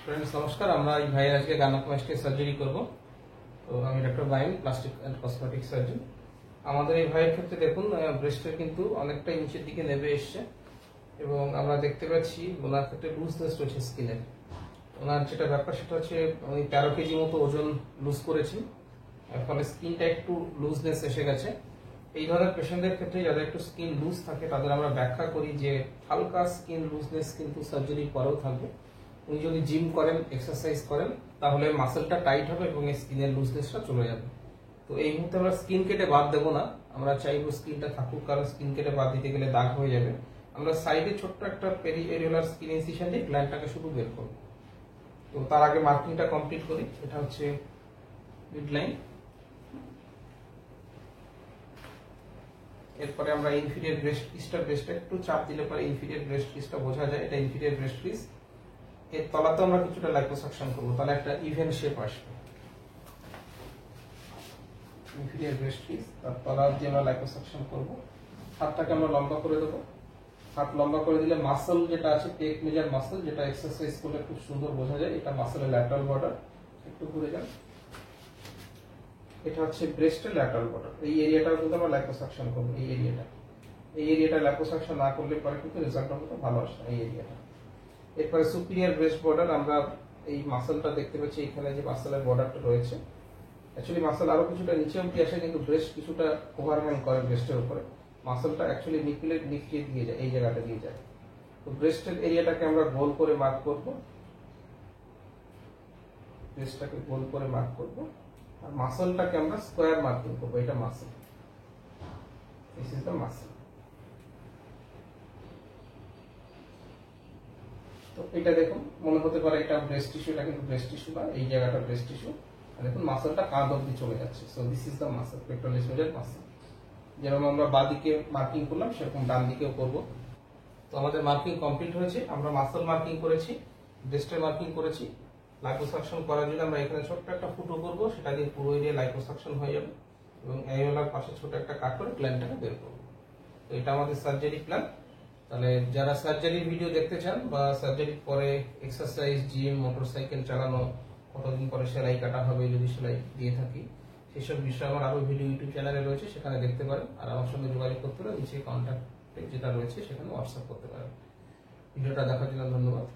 Friends नमस्कार আমরা এই ভাইয়ের আজকে গাইনোকোমাস্টিক সার্জারি করব। তো আমি ডক্টর বাইন প্লাস্টিক এন্ড কসমেটিক সার্জন। আমাদের এই ভাইয়ের ক্ষেত্রে দেখুন ব্রেস্টের কিন্তু অনেকটা নিচের দিকে নেমে এসেছে এবং আমরা দেখতে পাচ্ছি ওনার ক্ষেত্রে লুজনেস রয়েছে স্কিনের। ওনার যেটা ব্যাপার সেটা হচ্ছে উনি 13 কেজি মতো ওজন লুজ করেছেন, ফলে স্কিনটা একটু লুজনেস এসে গেছে। এই ধরনের পেশেন্টদের ক্ষেত্রে যাদের একটু স্কিন লুজ থাকে তাদের আমরা ব্যাখ্যা করি যে হালকা স্কিন লুজনেস কিন্তু সার্জারি পরেও থাকবে। উনি যদি জিম করেন, এক্সারসাইজ করেন, তাহলে মাসেলটা টাইট হবে এবং স্কিনের লুজনেসটা চলে যাবে। তো এই মুহূর্তে আমরা স্কিন কেটে বাদ দেবো না, আমরা চাইবো স্কিনটা থাকুক, কারণ স্কিন কেটে বাদ দিতে গেলে দাগ হয়ে যাবে। আমরা সাইডে ছোট্ট একটা পেরিএরিওলার স্কিন ইনসিশন দিয়ে গ্ল্যান্ডটাকে শুধু বের করবো। তো তার আগে মার্কিংটা কমপ্লিট করি। এটা হচ্ছে মিড লাইন। এরপরে আমরা ইনফিরিয়র ব্রেস্ট পিসটা ব্রেস্টে একটু চাপ দিলে পরে ইনফিরিয়র ব্রেস্ট পিসটা বোঝা যায়, এটা ইনফিরিয়র ব্রেস্ট পিস। এর তলাতে আমরা কিছুটা লাইপোসাকশন করবো, তাহলে একটা ইভেন শেপ আসবে। ইনফিরিয়র ব্রেস্ট পিস তার তলা দিয়ে আমরা লাইপোসাকশন করবো। হাতটাকে আমরা লম্বা করে দেবো। হাত লম্বা করে দিলে মাসল যেটা আছে, পেক মেজার মাসল, যেটা এক্সারসাইজ করলে খুব সুন্দর বোঝা যায়, এটা মাসলের ল্যাটারাল বর্ডার। একটু ঘুরে যান। এটা হচ্ছে ব্রেস্টের ল্যাটারাল বর্ডার। এই এরিয়াটাও কিন্তু আমরা লাইপোসাকশন করবো। এই এরিয়াটা লাইপোসাকশন না করলে পরে কিন্তু রেজাল্টটা হয়তো ভালো আসে না এই এরিয়াটা। এরপরে সুপিরিয়র ব্রেস্ট বর্ডার, আমরা এই মাসলটা দেখতে পাচ্ছি, এখানে যে মাসলের বর্ডারটা রয়েছে, অ্যাকচুয়ালি মাসল আরো কিছুটা নিচে অব্দি আসে, কিন্তু ব্রেস্ট কিছুটা ওভারহ্যাং করে ব্রেস্টের উপরে। মাসলটা অ্যাকচুয়ালি নিকলের নিচ দিয়ে যায়, এই জায়গাটা দিয়ে যায়। তো ব্রেস্টের এরিয়াটাকে আমরা গোল করে মার্ক করব, ব্রেস্টটাকে গোল করে মার্ক করব, আর মাসলটাকে আমরা স্কোয়ার মার্কিং করবো। এটা muscle, this is the muscle. তো এটা দেখুন, মনে হতে পারে এটা ব্রেস্ট টিস্যু, এটা কিন্তু ব্রেস্ট টিস্যু না, এই জায়গাটা ব্রেস্ট টিস্যু। দেখুন মাসলটা কাঁধ অব্দি চলে যাচ্ছে। So this is the muscle, pectoralis major muscle. যেরকম আমরা বাঁ দিকে মার্কিং করলাম সেরকম ডান দিকেও করবো। তো আমাদের মার্কিং কমপ্লিট হয়েছে। আমরা মাসল মার্কিং করেছি, ব্রেস্টের মার্কিং করেছি। লাইপোসাকশন করার জন্য আমরা এখানে ছোট্ট একটা ফুটো করবো, সেটা দিয়ে পুরো এরিয়া লাইপোসাকশন হয়ে যাবে এবং অ্যারিওলার পাশে ছোট একটা কাট করে গ্ল্যান্ডটাকে বের করবো। তো এটা আমাদের সার্জারি প্ল্যান। তাহলে যারা সার্জারির ভিডিও দেখতে চান বা সার্জারির পরে এক্সারসাইজ, জিম, মোটরসাইকেল চালানো, কতদিন পরে সেলাই কাটা হবে যদি সেলাই দিয়ে থাকি, সেসব বিষয়ে আমার আরো ভিডিও ইউটিউব চ্যানেলে রয়েছে, সেখানে দেখতে পারেন। আর আমার সঙ্গে যোগাযোগ করতে হলে নিচে কন্ট্যাক্ট যেটা রয়েছে সেখানে হোয়াটসঅ্যাপ করতে পারেন। ভিডিওটা দেখার জন্য ধন্যবাদ।